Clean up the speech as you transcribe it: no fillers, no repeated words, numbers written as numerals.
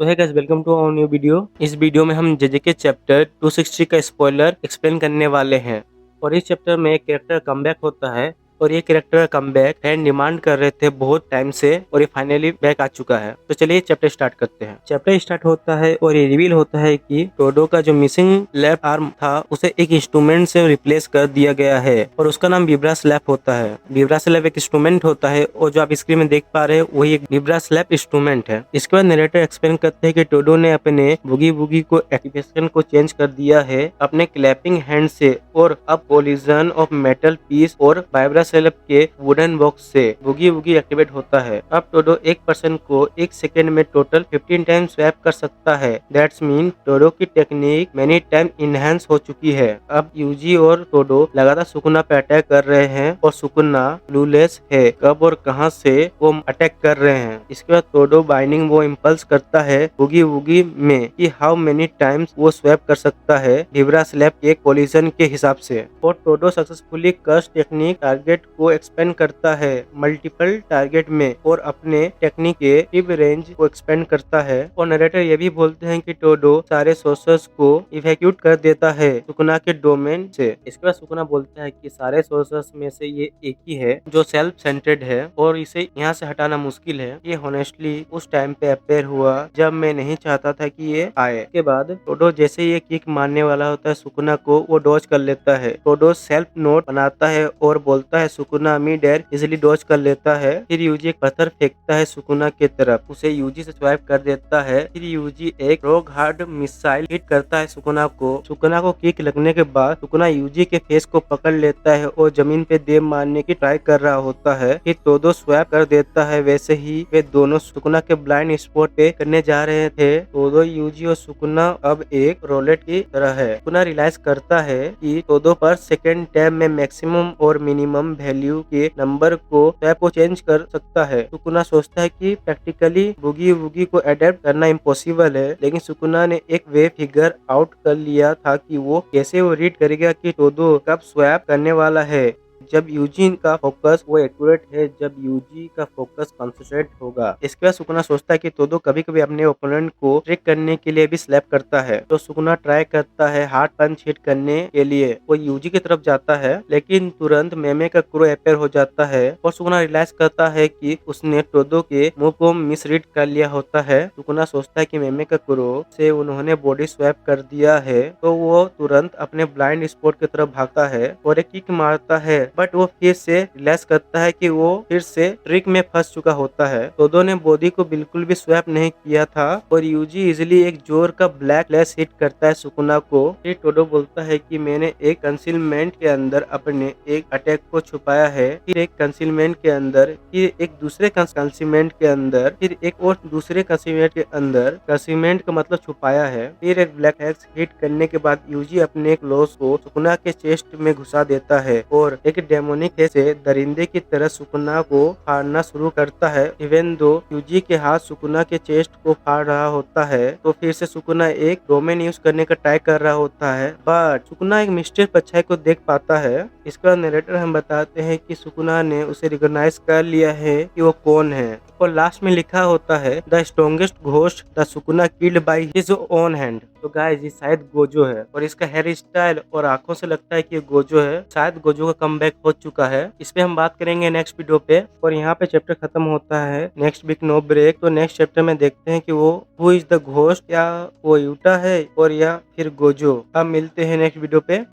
तो है guys, welcome to our new video. इस वीडियो में हम जेजेके चैप्टर 260 का स्पॉइलर एक्सप्लेन करने वाले हैं। और इस चैप्टर में एक कैरेक्टर कमबैक होता है और ये कैरेक्टर कमबैक फैन डिमांड कर रहे थे बहुत टाइम से और ये फाइनली बैक आ चुका है। तो चलिए चैप्टर स्टार्ट करते हैं। चैप्टर स्टार्ट होता है और ये रिवील होता है कि टोडो का जो मिसिंग लेफ्ट आर्म था उसे एक इंस्ट्रूमेंट से रिप्लेस कर दिया गया है और उसका नाम विब्रा स्लैप होता है। विब्रा स्लैप एक इंस्ट्रूमेंट होता है और जो आप स्क्रीन में देख पा रहे हैं वही एक विब्रा स्लैप इंस्ट्रूमेंट है। इसके बाद नरेटर एक्सप्लेन करते हैं कि टोडो ने अपने बुगी बुगी को एक्टिवेशन को चेंज कर दिया है अपने क्लैपिंग हैंड से और अब कोलिजन ऑफ मेटल पीस और वाइब्रा स्लैप के वुडन बॉक्स से बुगी बुगी एक्टिवेट होता है। अब टोडो एक पर्सन को एक सेकेंड में टोटल 15 टाइम स्वैप कर सकता है। दैट्स मीन टोडो की टेक्निक मेनी टाइम इनहेंस हो चुकी है। अब यूजी और टोडो लगातार सुकुना पे अटैक कर रहे हैं और सुकुना क्लूलेस है कब और कहां से वो अटैक कर रहे हैं। इसके बाद टोडो बाइंडिंग वो इम्पल्स करता है बुगी बुगी में कि हाउ मेनी टाइम्स वो स्वैप कर सकता है विब्रा स्लैप के कोलिजन के हिसाब से। और to-do successfully curse technique target को एक्सपेंड करता है मल्टीपल टारगेट में और अपने टेक्निक के टिप रेंज को एक्सपेंड करता है। और नरेटर ये भी बोलते हैं कि टोडो सारे सोर्सेस को इवैक्यूट कर देता है सुकुना के डोमेन से। इसके बाद सुकुना बोलता है कि सारे सोर्सेस में से ये एक ही है जो सेल्फ सेंटर्ड है और इसे यहाँ से हटाना मुश्किल है। ये होनेस्टली उस टाइम पे अपेयर हुआ जब मैं नहीं चाहता था कि ये आए। के बाद टोडो जैसे ये किक मारने वाला होता है सुकुना को वो डॉज कर लेता है। टोडो सेल्फ नोट बनाता है और बोलता है सुकुना मी डेर इजिली डॉज कर लेता है। फिर यूजी एक पत्थर फेंकता है सुकुना के तरफ, उसे यूजी से स्वाइप कर देता है। फिर यूजी एक रॉक हार्ड मिसाइल हिट करता है सुकुना को। सुकुना को किक लगने के बाद सुकुना यूजी के फेस को पकड़ लेता है और जमीन पे देव मारने की ट्राई कर रहा होता है। फिर टोडो स्वैप कर देता है। वैसे ही वे दोनों सुकुना के ब्लाइंड स्पॉट पे करने जा रहे थे। टोडो यूजी और सुकुना अब एक रोलेट की तरह है। सुकुना रियलाइज करता है कि टोडो पर सेकेंड टैब में मैक्सिमम और मिनिमम वैल्यू के नंबर को स्वैप को चेंज कर सकता है। सुकुना सोचता है कि प्रैक्टिकली बुगी बुगी को अडेप्ट करना इम्पॉसिबल है, लेकिन सुकुना ने एक वे फिगर आउट कर लिया था कि वो कैसे वो रीड करेगा कि टोडो कब स्वैप करने वाला है। जब यूजी का फोकस वो एक्यूरेट है, जब यूजी का फोकस कंसंट्रेट होगा। इसके बाद सुकुना सोचता है कि टोडो कभी कभी अपने ओपोनेंट को ट्रिक करने के लिए भी स्लैप करता है। तो सुकुना ट्राई करता है हार्ड पंच हिट करने के लिए। वो यूजी की तरफ जाता है लेकिन तुरंत मेमे का क्रो अपेयर हो जाता है और सुकुना रियलाइज करता है कि उसने टोडो के मूव को मिसरीड कर लिया होता है। सुकुना सोचता है कि मेमे का क्रो से उन्होंने बॉडी स्वैप कर दिया है, तो वो तुरंत अपने ब्लाइंड स्पॉट की तरफ भागता है और एक किक मारता है। बट वो फिर से रियलाइज करता है कि वो फिर से ट्रिक में फंस चुका होता है। टोडो ने बॉडी को बिल्कुल भी स्वैप नहीं किया था और यूजी इजिली एक जोर का ब्लैक फ्लैश हिट करता है सुकुना को। फिर टोडो बोलता है कि मैंने एक कंसीलमेंट के अंदर अपने एक अटैक को छुपाया है, फिर एक कंसीलमेंट के अंदर, फिर एक दूसरे कंसीलमेंट के अंदर, फिर एक और दूसरे कंसीलमेंट के अंदर। कंसीलमेंट का मतलब छुपाया है। फिर एक ब्लैक एक्स हिट करने के बाद यूजी अपने क्लोज को सुकुना के चेस्ट में घुसा देता है और एक डेमोनिक से दरिंदे की तरह सुकुना को फाड़ना शुरू करता है। इवन दो यूजी के हाथ सुकुना के चेस्ट को फाड़ रहा होता है, तो फिर से सुकुना एक डोमेन यूज करने का ट्राई कर रहा होता है, बट सुकुना एक मिस्टर परछाई को देख पाता है। इसके बाद नरेटर हम बताते हैं कि सुकुना ने उसे रिकॉग्नाइज कर लिया है कि वो कौन है और लास्ट में लिखा होता है the strongest ghost the Sukuna killed by his own hand. तो गाइस ये शायद गोजो है और इसका हेयर स्टाइल और आंखों से लगता है कि ये गोजो है। शायद गोजो का कमबैक हो चुका है। इस पे हम बात करेंगे नेक्स्ट वीडियो पे। और यहाँ पे चैप्टर खत्म होता है। Next week no break. तो नेक्स्ट चैप्टर में देखते हैं कि वो हु इज द घोस्ट, या वो यूटा है और या फिर गोजो। अब मिलते हैं नेक्स्ट वीडियो पे।